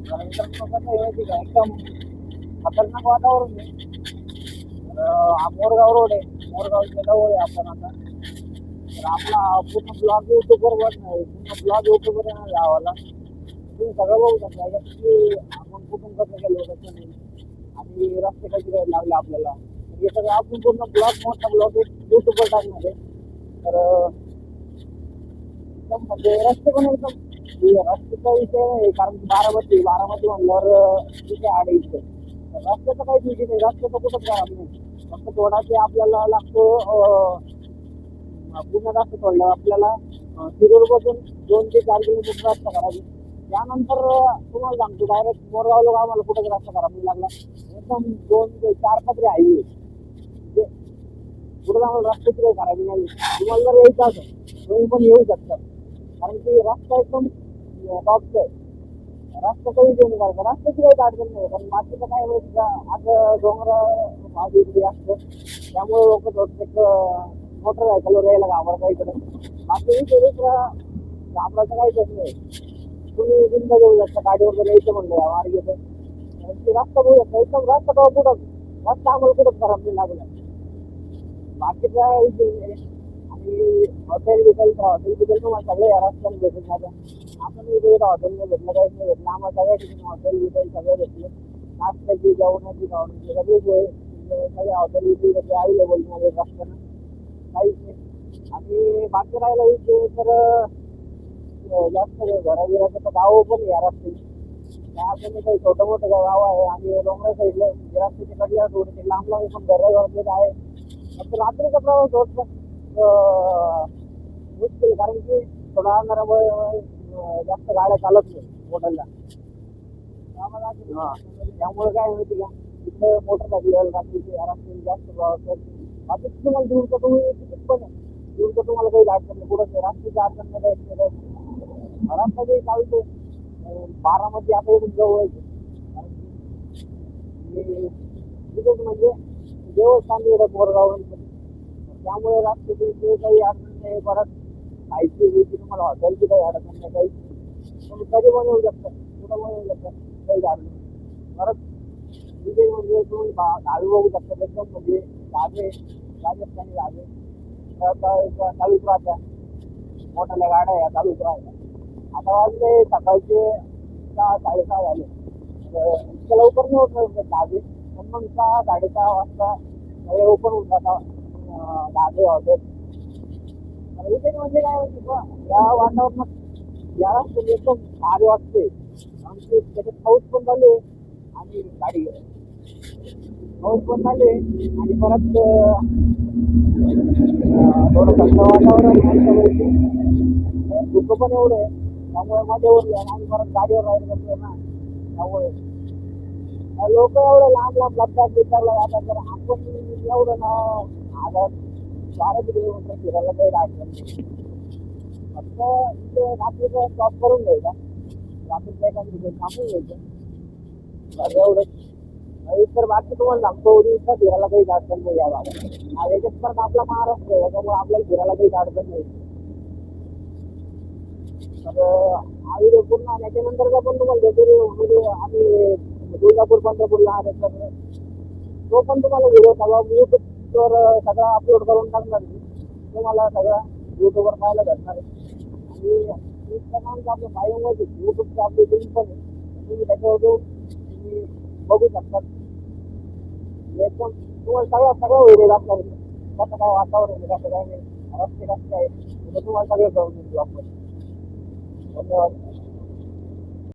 कसं आहे माहिती का एकदम खतरनाक वातावरण आहे. हा मोरगाव रोड आहे. मोरगावच्या जवळ आहे आपण आता. तर आपला पूर्ण ब्लॉग युट्यूबवर बनणार आहे. पूर्ण ब्लॉग युट्यूबवर येणार गावाला. तुम्ही सगळं बघू शकता याच्यात की आपण कुठून कसं गेलो कसं नाही आणि रस्ते कसे काय लागले आपल्याला. तर हे सगळं आपण पूर्ण ब्लॉग मोठा ब्लॉग युट्यूबवर टाकणार आहे. तर एकदम म्हणजे रस्ते पण एकदम रस्त्याचा विषय आहे कारण की बारामती म्हणल्यावर तिथे आडे इथे रस्त्याचा काहीच विषय नाही. रस्त्याचा कुठंच खराब नाही. फक्त थोडा ते आपल्याला लागतो पूर्ण रस्ता सोडला आपल्याला शिरूर पासून 2 ते 4 किलोमीटर रस्ता करायची. त्यानंतर तुम्हाला सांगतो डायरेक्ट मोरगाव लोक आम्हाला कुठंच रस्ता खराब नाही लागला. एकदम 2 ते 4 पदरी हायवे म्हणजे पुढे आम्हाला रस्त्याची काही खराबी नाही. तुम्हाला जर यायचं असेल तुम्ही पण येऊ शकता कारण की रस्ता एकदम टॉपचा आहे. रस्त्याचा विषय नाही करायचा. रस्त्याची काही अडचण नाही कारण बाकीचं काय माहिती का आता डोंगर भाग इकडे असतं त्यामुळे लोक थोडं मोटरसायकलवर यायला घाबरता इकडे. बाकी विषय दुसरा घाबरायचं काहीच नाही. तुम्ही बिंदा येऊ शकता गाडीवर जर यायचं म्हणलं या मार्गेचं ते रस्ता बघू शकता एकदम रस्ता तो कुठं रस्ता आम्हाला कुठंच खराब नाही लागला. बाकीचा विषय नाही. आणि हॉटेल तुम्हाला सगळे या रस्त्याने भेटून जातं. आपण इथे हॉटेलने भेटलं काहीच नाही भेटलं आम्हाला सगळ्या ठिकाणी हॉटेल बिटेल सगळं भेटलं. नाश्त्याची जेवणाची खावण्याची सगळी सोय सगळे हॉटेल इथे अवेलेबल मध्ये रस्त्यानं काहीच नाही. आणि बाकी राहिला विषय तर जास्त घराबिराचं तर गाव पण या रस्ते त्या अजून काही छोटं मोठं गाव आहे आणि डोंगरा साईडला रस्त्याच्या कडल्या थोडे लांब लांब पण घर वगैरे आहे. फक्त रात्रीचा प्रवास होत मुश्किल कारण की थोडा अंधारामुळे जास्त गाड्या चालत नाही मोठ्याला. त्यामुळे काय माहिती का तिकडे मोटरसायकल रात्रीचे रात्री जास्त प्रवास करते. बाकी तुम्हाला दूरचं तुम्ही तिकीट पण आहे दूरचं तुम्हाला काही अडचण नाही. कुठं रात्रीची अडचण नाही काही रस्ता काही चालतो. बारामती आता इथून जवळ कारण की तिथेच म्हणजे देवस्थान इकडे मोरगाव त्यामुळे रस्त्याची काही अडचण नाही. परत खायची तुम्हाला हॉटेलची काही अडचण नाही काही तुम्ही कधी पण येऊ शकता कुठं पण येऊ शकता काही अडचण नाही. परत तिथे म्हणजे तुम्ही गावी बघू शकता एकदम म्हणजे जागे राजस्थानी जागे चालूच राहत्या. मोठ्या गाड्या या चालूच राहत्या. आता वाजले सकाळचे 6-6:30 झाले. इतक्या लवकर नाही होत जागे पण मग 6-6:30 वाजता सगळे ओपन होऊन जातात धाबे हॉटेल. विशेष म्हणजे काय माहिती का या वातावरणात या रस्त्याने एकदम भारी वाटते कारण की त्याच्यात पाऊस पण चालू आहे आणि गाडी पाऊस पण चालू आहे आणि परत थोडं थंड वातावरण धुकं पण एवढं आहे त्यामुळे मजा उरली आणि परत गाडीवर राईड करतो ना त्यामुळे लोक एवढं लांब लांब लक्षात विचारला जातात तर आपण एवढं ना 12 किलोमीटर फिरायला काही अडचण नाही. फक्त इथे रात्रीचा स्टॉप करून घ्यायचा रात्रीच्या एका तिथे थांबून घ्यायचं एवढंच. इतर बाकी तुम्हाला सांगतो उद्या फिरायला काहीच अडचण नाही या भागात. याच्यात परत आपला महाराष्ट्र आहे त्याच्यामुळे आपल्याला फिरायला काहीच अडचण नाही. तर हा व्हिडिओ पूर्ण त्याच्यानंतरचा पण तुम्हाला व्हिडिओ आम्ही तुळजापूर पंढरपूरला आहे तर तो पण तुम्हाला व्हिडिओ सगळा युट्यूबवर सगळा अपलोड करून टाकणार तुम्हाला सगळा युट्यूबवर पाहायला भेटणार आहे. आणि इंस्टाग्रामचं आपलं बायोमध्ये युट्यूबचं आपली लिंक पण आहे तुम्ही त्याच्यावर जाऊन तुम्ही बघू शकता. एकदम तुम्हाला सगळं व्हिडिओ दाखवणार कसं काय वातावरण आहे कसं काय नाही रस्ते कसे आहे तुम्हाला सगळं करून देऊ आपण. धन्यवाद.